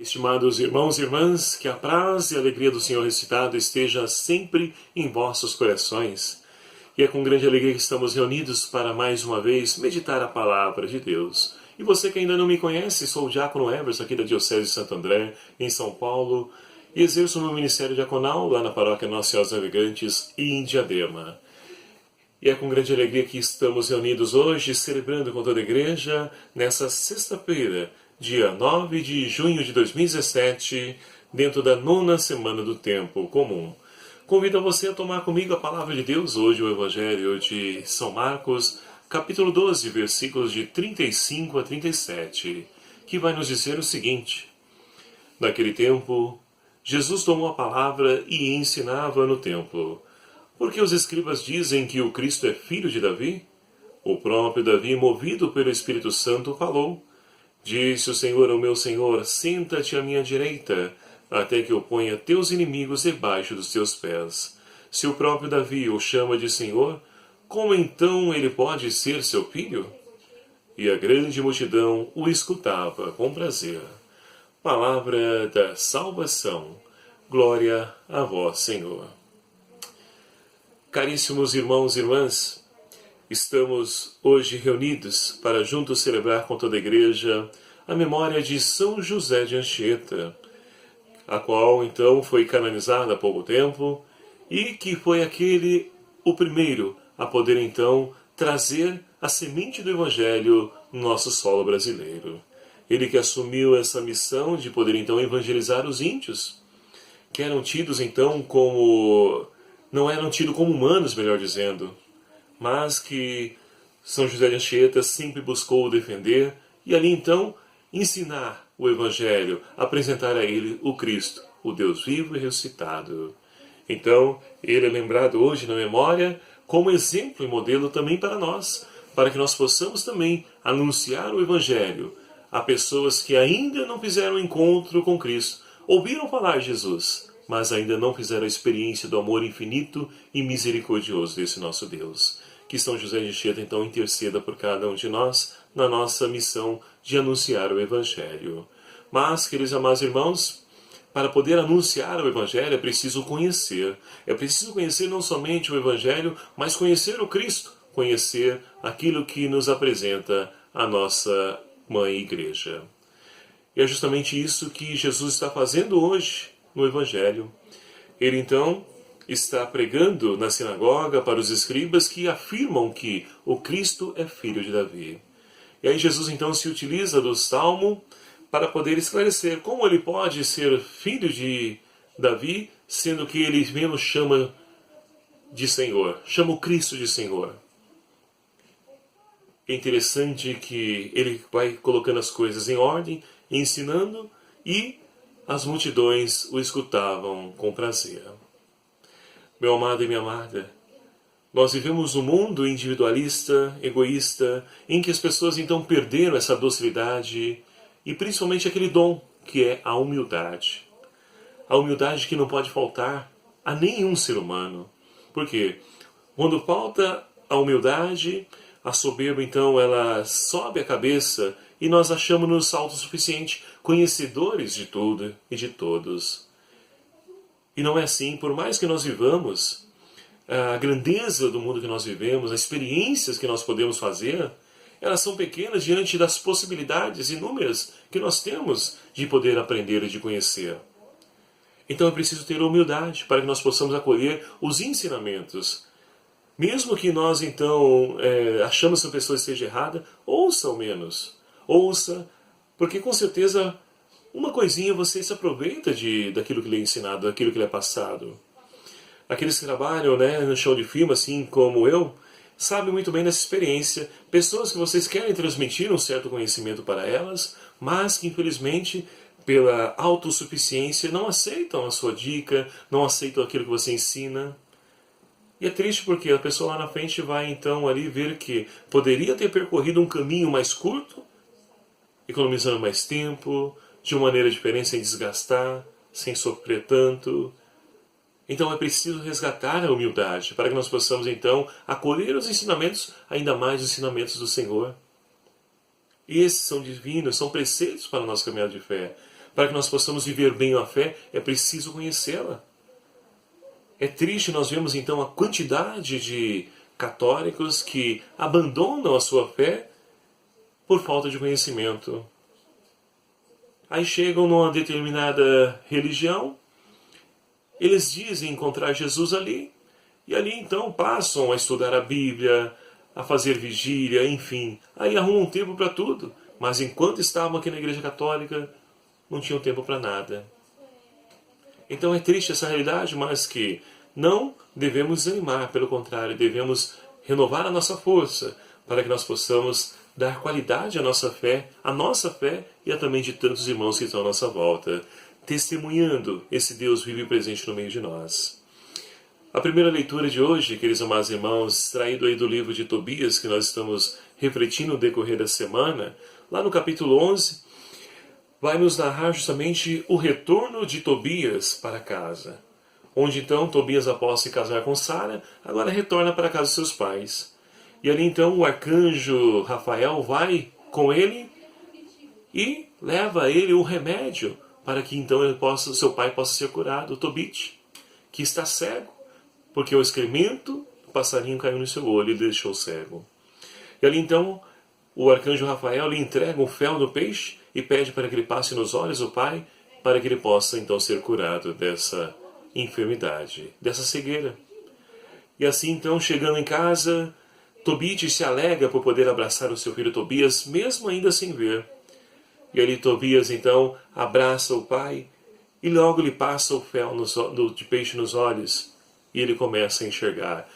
Estimados irmãos e irmãs, que a paz e a alegria do Senhor ressuscitado esteja sempre em vossos corações. E é com grande alegria que estamos reunidos para mais uma vez meditar a palavra de Deus. E você que ainda não me conhece, sou o Diácono Everson aqui da Diocese de Santo André, em São Paulo, e exerço o meu ministério diaconal lá na paróquia Nossa Senhora dos Navegantes e em Diadema. E é com grande alegria que estamos reunidos hoje, celebrando com toda a igreja, nessa sexta-feira, dia 9 de junho de 2017, dentro da 9ª semana do Tempo Comum. Convido a você a tomar comigo a palavra de Deus, hoje o Evangelho de São Marcos, capítulo 12, versículos de 35 a 37, que vai nos dizer o seguinte: Naquele tempo, Jesus tomou a palavra e ensinava no templo. Porque os escribas dizem que o Cristo é filho de Davi? O próprio Davi, movido pelo Espírito Santo, falou: Disse o Senhor ao meu Senhor, senta-te à minha direita, até que eu ponha teus inimigos debaixo dos teus pés. Se o próprio Davi o chama de Senhor, como então ele pode ser seu filho? E a grande multidão o escutava com prazer. Palavra da salvação. Glória a vós, Senhor. Caríssimos irmãos e irmãs, estamos hoje reunidos para juntos celebrar com toda a igreja a memória de São José de Anchieta, a qual então foi canonizada há pouco tempo e que foi o primeiro a poder então trazer a semente do Evangelho no nosso solo brasileiro. Ele que assumiu essa missão de poder então evangelizar os índios, que eram tidos então não eram tidos como humanos, melhor dizendo, mas que São José de Anchieta sempre buscou defender e ali então ensinar o Evangelho, apresentar a ele o Cristo, o Deus vivo e ressuscitado. Então, ele é lembrado hoje na memória como exemplo e modelo também para nós, para que nós possamos também anunciar o Evangelho a pessoas que ainda não fizeram encontro com Cristo, ouviram falar de Jesus, mas ainda não fizeram a experiência do amor infinito e misericordioso desse nosso Deus. Que São José de Anchieta então interceda por cada um de nós na nossa missão de anunciar o Evangelho. Mas, queridos e amados irmãos, para poder anunciar o Evangelho é preciso conhecer. É preciso conhecer não somente o Evangelho, mas conhecer o Cristo, conhecer aquilo que nos apresenta a nossa Mãe Igreja. E é justamente isso que Jesus está fazendo hoje no Evangelho. Ele então está pregando na sinagoga para os escribas que afirmam que o Cristo é filho de Davi. E aí Jesus então se utiliza do Salmo para poder esclarecer como ele pode ser filho de Davi, sendo que ele mesmo chama de Senhor, chama o Cristo de Senhor. É interessante que ele vai colocando as coisas em ordem, ensinando, e as multidões o escutavam com prazer. Meu amado e minha amada, nós vivemos um mundo individualista, egoísta, em que as pessoas então perderam essa docilidade e principalmente aquele dom que é a humildade. A humildade que não pode faltar a nenhum ser humano. Por quê? Quando falta a humildade, a soberba então ela sobe a cabeça e nós achamos-nos autossuficientes, conhecedores de tudo e de todos. E não é assim. Por mais que nós vivamos a grandeza do mundo que nós vivemos, as experiências que nós podemos fazer, elas são pequenas diante das possibilidades inúmeras que nós temos de poder aprender e de conhecer. Então é preciso ter humildade para que nós possamos acolher os ensinamentos. Mesmo que nós então achamos que a pessoa esteja errada, ouça ao menos. Ouça, porque com certeza uma coisinha você se aproveita daquilo que lhe é ensinado, daquilo que lhe é passado. Aqueles que trabalham no show de filme, assim como eu, sabem muito bem dessa experiência. Pessoas que vocês querem transmitir um certo conhecimento para elas, mas que infelizmente, pela autossuficiência, não aceitam a sua dica, não aceitam aquilo que você ensina. E é triste porque a pessoa lá na frente vai então ali ver que poderia ter percorrido um caminho mais curto, economizando mais tempo, de uma maneira diferente, sem desgastar, sem sofrer tanto. Então é preciso resgatar a humildade para que nós possamos então acolher os ensinamentos, ainda mais os ensinamentos do Senhor. E esses são divinos, são preceitos para a nossa caminhada de fé. Para que nós possamos viver bem a fé, é preciso conhecê-la. É triste nós vemos então a quantidade de católicos que abandonam a sua fé por falta de conhecimento. Aí chegam numa determinada religião, eles dizem encontrar Jesus ali, e ali então passam a estudar a Bíblia, a fazer vigília, enfim. Aí arrumam tempo para tudo, mas enquanto estavam aqui na Igreja Católica, não tinham tempo para nada. Então é triste essa realidade, mas que não devemos desanimar, pelo contrário, devemos renovar a nossa força, para que nós possamos dar qualidade à nossa fé e a também de tantos irmãos que estão à nossa volta, testemunhando esse Deus vivo e presente no meio de nós. A primeira leitura de hoje, queridos amados irmãos, extraído aí do livro de Tobias, que nós estamos refletindo no decorrer da semana, lá no capítulo 11, vai nos narrar justamente o retorno de Tobias para casa. Onde então Tobias, após se casar com Sara, agora retorna para a casa de seus pais. E ali então o arcanjo Rafael vai com ele e leva a ele um remédio para que então seu pai possa ser curado, o Tobit, que está cego, porque o excremento do passarinho caiu no seu olho e deixou cego. E ali então o arcanjo Rafael lhe entrega um fel do peixe e pede para que ele passe nos olhos do pai, para que ele possa então ser curado dessa enfermidade, dessa cegueira. E assim então, chegando em casa, Tobit se alegra por poder abraçar o seu filho Tobias, mesmo ainda sem ver. E ali Tobias então abraça o pai e logo lhe passa o fel de peixe nos olhos e ele começa a enxergar.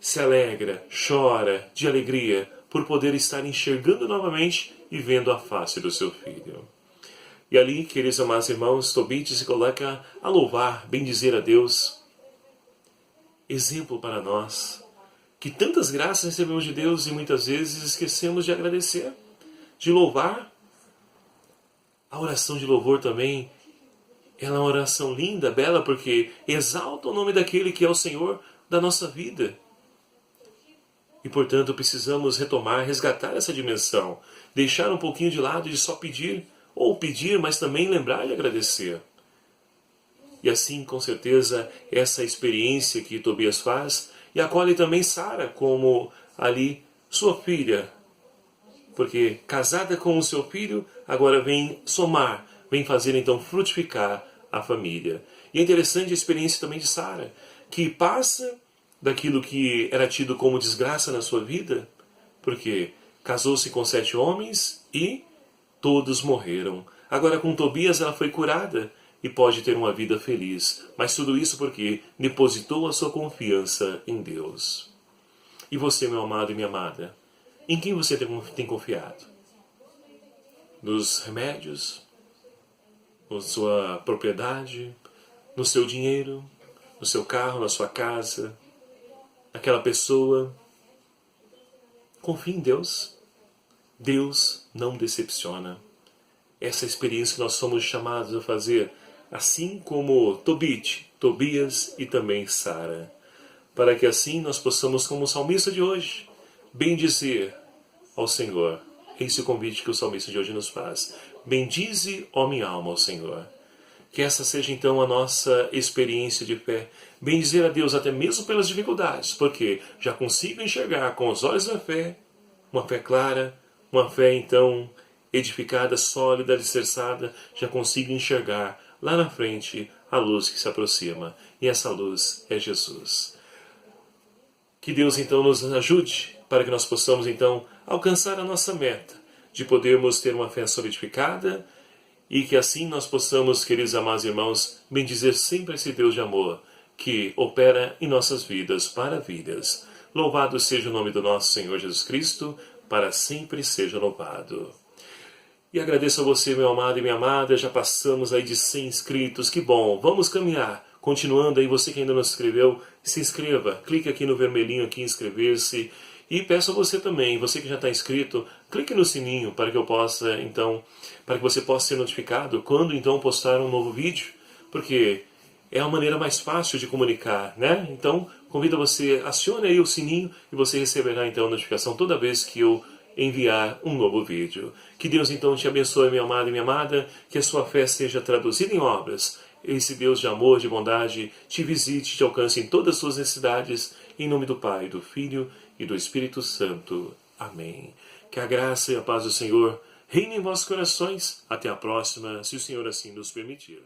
Se alegra, chora de alegria por poder estar enxergando novamente e vendo a face do seu filho. E ali, queridos amados irmãos, Tobit se coloca a louvar, bendizer a Deus. Exemplo para nós, que tantas graças recebemos de Deus e muitas vezes esquecemos de agradecer, de louvar. A oração de louvor também, ela é uma oração linda, bela, porque exalta o nome daquele que é o Senhor da nossa vida. E, portanto, precisamos retomar, resgatar essa dimensão, deixar um pouquinho de lado de só pedir, ou pedir, mas também lembrar e agradecer. E assim, com certeza, essa experiência que Tobias faz, e acolhe também Sara como ali sua filha, porque casada com o seu filho, agora vem somar, vem fazer então frutificar a família. E é interessante a experiência também de Sara, que passa daquilo que era tido como desgraça na sua vida, porque casou-se com 7 homens e todos morreram. Agora com Tobias ela foi curada e pode ter uma vida feliz. Mas tudo isso porque depositou a sua confiança em Deus. E você, meu amado e minha amada, em quem você tem confiado? Nos remédios? Na sua propriedade? No seu dinheiro? No seu carro? Na sua casa? Naquela pessoa? Confie em Deus. Deus não decepciona. Essa experiência que nós somos chamados a fazer, assim como Tobit, Tobias e também Sara, para que assim nós possamos, como o salmista de hoje, bendizer ao Senhor. Esse é o convite que o salmista de hoje nos faz. Bendize, ó minha alma, ao Senhor. Que essa seja então a nossa experiência de fé. Bendizer a Deus até mesmo pelas dificuldades, porque já consigo enxergar com os olhos da fé, uma fé clara, uma fé então edificada, sólida, alicerçada, já consigo enxergar lá na frente a luz que se aproxima. E essa luz é Jesus. Que Deus então nos ajude para que nós possamos então alcançar a nossa meta de podermos ter uma fé solidificada e que assim nós possamos, queridos amados irmãos, bendizer sempre esse Deus de amor que opera em nossas vidas maravilhas. Louvado seja o nome do nosso Senhor Jesus Cristo, para sempre seja louvado. E agradeço a você, meu amado e minha amada, já passamos aí de 100 inscritos, que bom, vamos caminhar. Continuando aí, você que ainda não se inscreveu, se inscreva, clique aqui no vermelhinho aqui, inscrever-se, e peço a você também, você que já está inscrito, clique no sininho para que eu possa, então, para que você possa ser notificado quando então postar um novo vídeo, porque é a maneira mais fácil de comunicar, né? Então, convido você, acione aí o sininho e você receberá então a notificação toda vez que eu enviar um novo vídeo. Que Deus então te abençoe, meu amado e minha amada, que a sua fé seja traduzida em obras. Esse Deus de amor, de bondade, te visite, te alcance em todas as suas necessidades, em nome do Pai, do Filho e do Espírito Santo. Amém. Que a graça e a paz do Senhor reinem em vossos corações. Até a próxima, se o Senhor assim nos permitir.